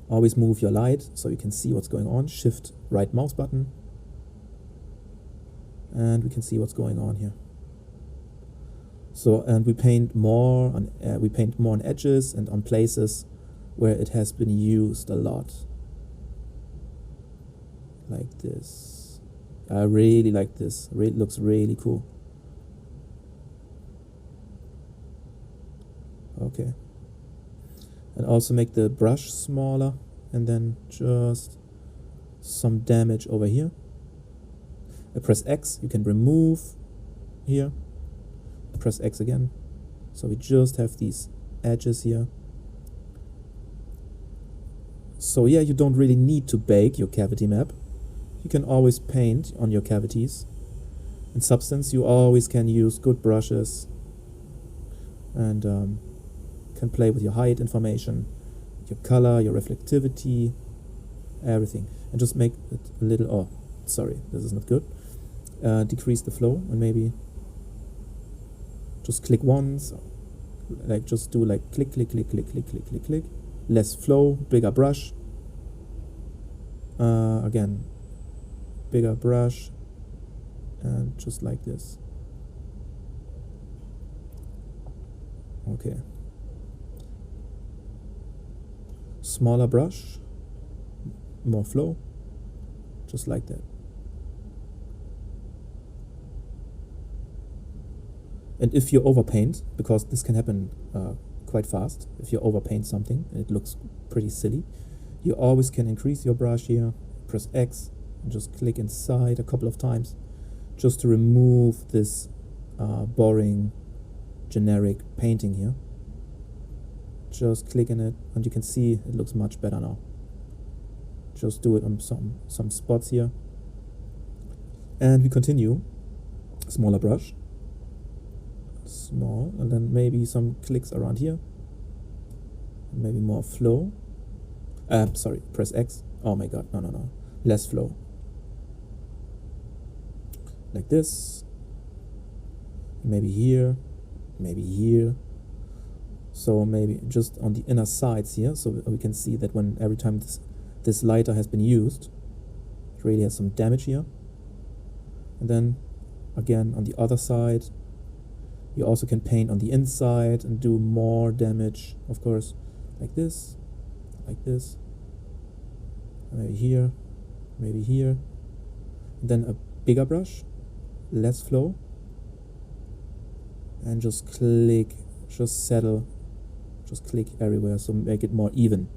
Always move your light so you can see what's going on. Shift right mouse button. And we can see what's going on here. So, and we paint more on edges and on places where it has been used a lot. Like this. I really like this. It looks really cool. Okay. And also make the brush smaller, and then just some damage over here. Press X, you can remove here. Press X again. So we just have these edges here. So yeah, you don't really need to bake your cavity map. You can always paint on your cavities. In Substance, you always can use good brushes and can play with your height information, your color, your reflectivity, everything, and just make it a little, oh, sorry, this is not good. Decrease the flow and maybe just click once, like just do like click, click, click, click, click, click, click, click, less flow, bigger brush, again, bigger brush, and just like this. Okay. Smaller brush, more flow, just like that. And if you overpaint, because this can happen quite fast, if you overpaint something and it looks pretty silly, you always can increase your brush here, press X, and just click inside a couple of times, just to remove this boring, generic painting here. Just click in it, and you can see it looks much better now. Just do it on some spots here. And we continue. Smaller brush. Small, and then maybe some clicks around here. maybe more flow. Sorry, press X. Oh my god, no. Less flow. Like this. Maybe here, maybe here. So maybe just on the inner sides here, so we can see that when every time this lighter has been used, it really has some damage here. And then again on the other side, you also can paint on the inside and do more damage, of course, like this, maybe here, maybe here. And then a bigger brush, less flow, and just click, just settle, just click everywhere, so make it more even.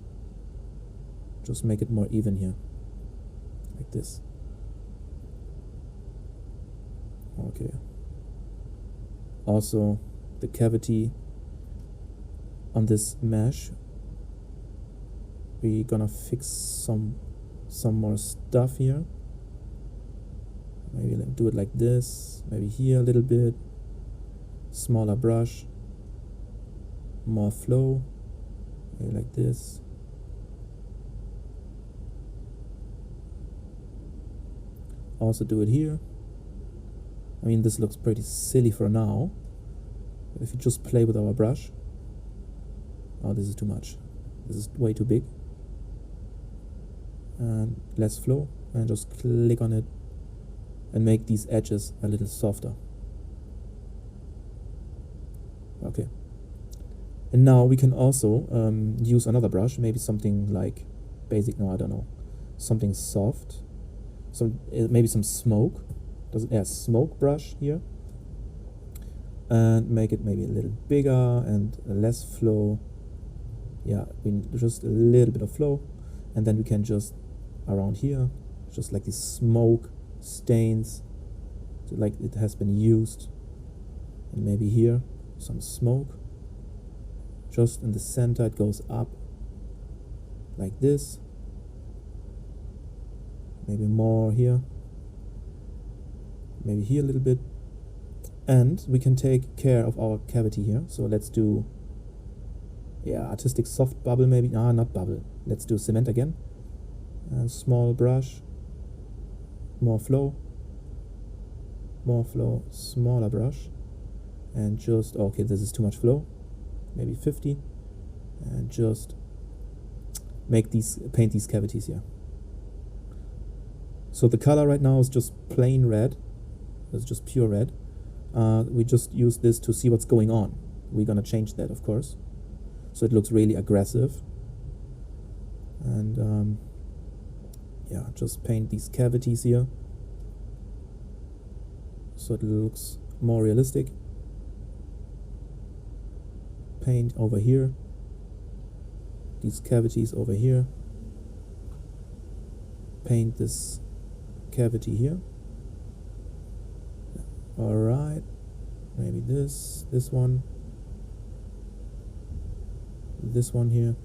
Just make it more even here, like this. Okay. Also, the cavity on this mesh, we're gonna fix some more stuff here. Maybe do it like this, maybe here a little bit. Smaller brush, more flow, maybe like this. Also do it here. I mean, this looks pretty silly for now. But if you just play with our brush, oh, this is too much. This is way too big. And less flow, and just click on it and make these edges a little softer. Okay. And now we can also use another brush, maybe something like basic, no, I don't know, something soft, maybe some smoke. Smoke brush here, and make it maybe a little bigger and less flow. Yeah, just a little bit of flow, and then we can just around here, just like these smoke stains, so like it has been used, and maybe here some smoke. Just in the center, it goes up like this. Maybe more here. Maybe here a little bit. And we can take care of our cavity here. So let's do, artistic soft bubble maybe. Not bubble. Let's do cement again. And small brush. More flow. More flow. Smaller brush. And just, okay, this is too much flow. Maybe 50. And just paint these cavities here. So the color right now is just plain red. It's just pure red. We just use this to see what's going on. We're gonna change that, of course, so it looks really aggressive. And just paint these cavities here so it looks more realistic. Paint over here, these cavities over here. Paint this cavity here. Alright, maybe this one here.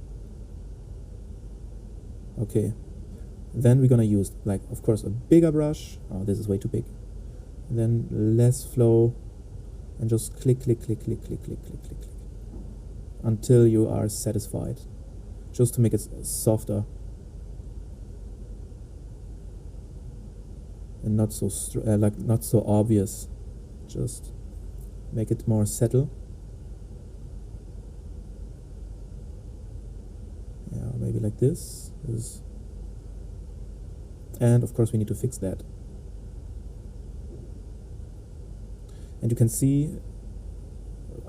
Okay, then we're gonna use, like, of course, a bigger brush. Oh, this is way too big. And then less flow, and just click until you are satisfied, just to make it softer and not so not so obvious. Just make it more settle. Yeah, maybe like this. And of course we need to fix that. And you can see,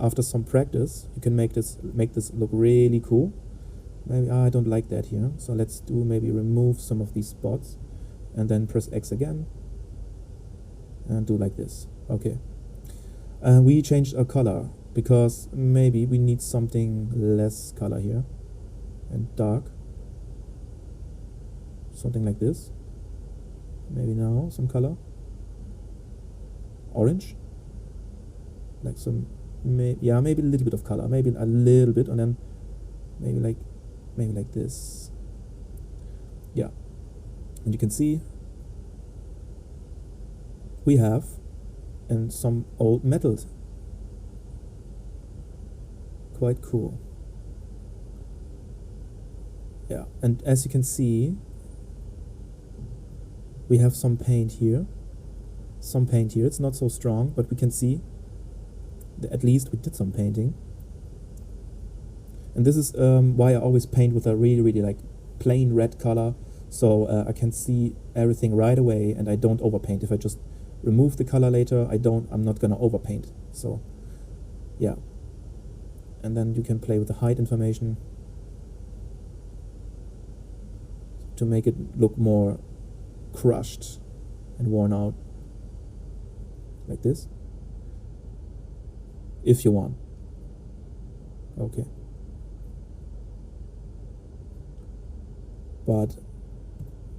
after some practice, you can make this look really cool. Maybe I don't like that here, so let's maybe remove some of these spots, and then press X again, and do like this. Okay. We changed our color because maybe we need something less color here and dark. Something like this. Maybe now some color. Orange. Like some, maybe a little bit of color. Maybe a little bit, and then maybe like this. Yeah. And you can see we have and some old metals. Quite cool. Yeah, and as you can see, we have some paint here. It's not so strong, but we can see that at least we did some painting. And this is why I always paint with a really like plain red color, so I can see everything right away and I don't overpaint. If I just remove the color later, I'm not gonna overpaint. So yeah, and then you can play with the height information to make it look more crushed and worn out, like this, if you want. Okay. But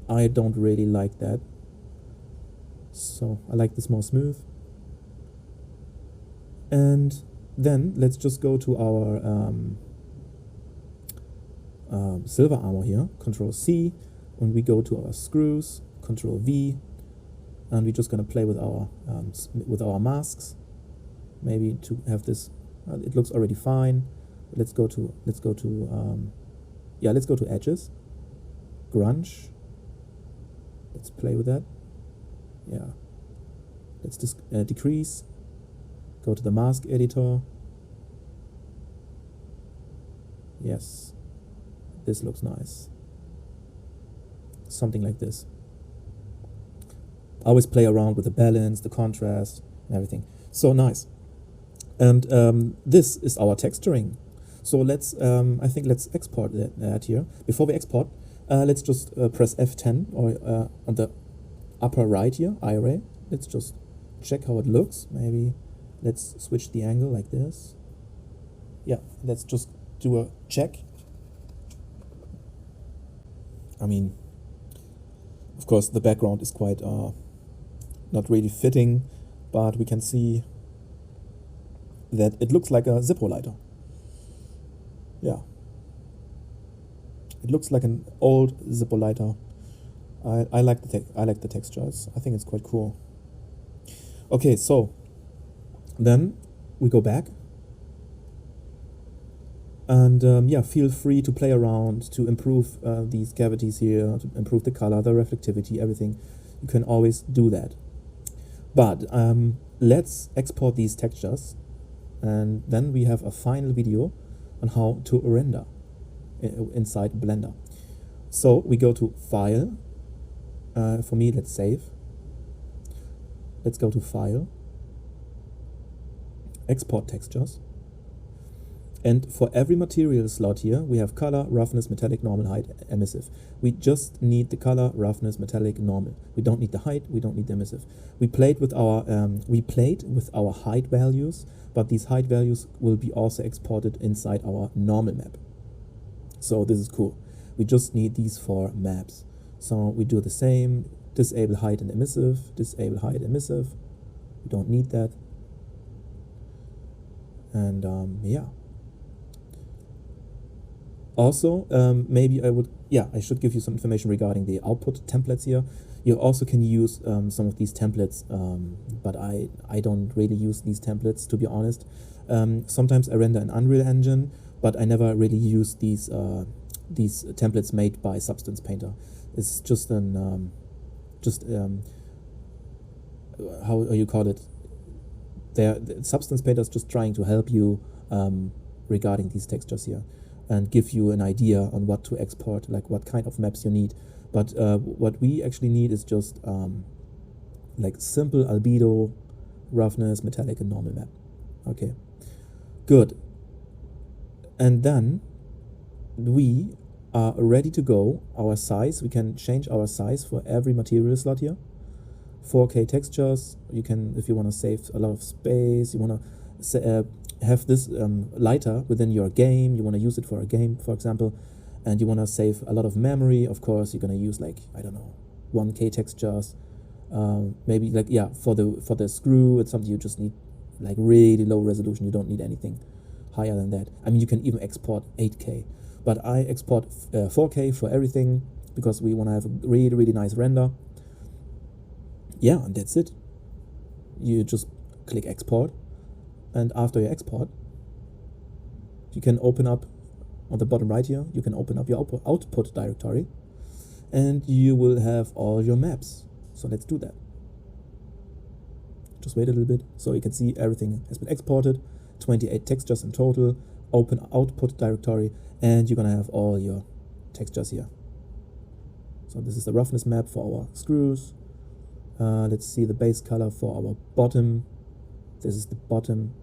I don't really like that, so I like this more smooth. And then let's just go to our silver armor here, Control C, and we go to our screws, Control V, and we're just gonna play with our masks, maybe to have this. It looks already fine. Let's go to edges, grunge. Let's play with that. Yeah. Let's decrease. Go to the mask editor. Yes. This looks nice. Something like this. I always play around with the balance, the contrast, and everything. So nice. And this is our texturing. So let's export that here. Before we export, let's just press F10 or on the upper right here, iRay. Let's just check how it looks. Maybe let's switch the angle like this. Yeah, let's just do a check. I mean, of course, the background is quite not really fitting, but we can see that it looks like a Zippo lighter. Yeah. It looks like an old Zippo lighter. I like the textures. I think it's quite cool. Okay, so then we go back. And yeah, feel free to play around to improve these cavities here, to improve the color, the reflectivity, everything. You can always do that. But let's export these textures, and then we have a final video on how to render inside Blender. So we go to File. For me, let's save. Let's go to File, Export Textures. And for every material slot here, we have color, roughness, metallic, normal, height, emissive. We just need the color, roughness, metallic, normal. We don't need the height, we don't need the emissive. We played with our height values, but these height values will be also exported inside our normal map. So this is cool. We just need these 4 maps. So we do the same, disable height and emissive, disable height, emissive. We don't need that. And yeah. Also, maybe I should give you some information regarding the output templates here. You also can use some of these templates, but I don't really use these templates, to be honest. Sometimes I render in Unreal Engine, but I never really use these templates made by Substance Painter. It's just how you call it? The Substance Painter is just trying to help you regarding these textures here, and give you an idea on what to export, like what kind of maps you need. But what we actually need is just like simple albedo, roughness, metallic, and normal map. Okay, good. And then we are ready to go. Our size, we can change our size for every material slot here. 4K textures, you can, if you want to save a lot of space, you want to have this lighter within your game, you want to use it for a game, for example, and you want to save a lot of memory. Of course, you're going to use, like, I don't know, 1K textures, maybe, like, yeah, for the screw, it's something you just need, like, really low resolution. You don't need anything higher than that. I mean, you can even export 8K, but I export 4K for everything because we want to have a really nice render. Yeah, and that's it. You just click export, and after you export, you can open up on the bottom right here, you can open up your output directory, and you will have all your maps. So let's do that. Just wait a little bit. So you can see everything has been exported, 28 textures in total, open output directory, and you're gonna have all your textures here. So this is the roughness map for our screws. Let's see the base color for our bottom. This is the bottom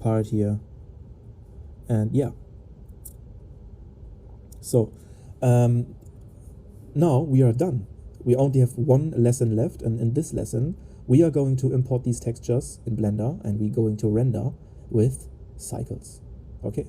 part here. And yeah. So now we are done. We only have one lesson left, and in this lesson we are going to import these textures in Blender, and we're going to render with cycles. Okay.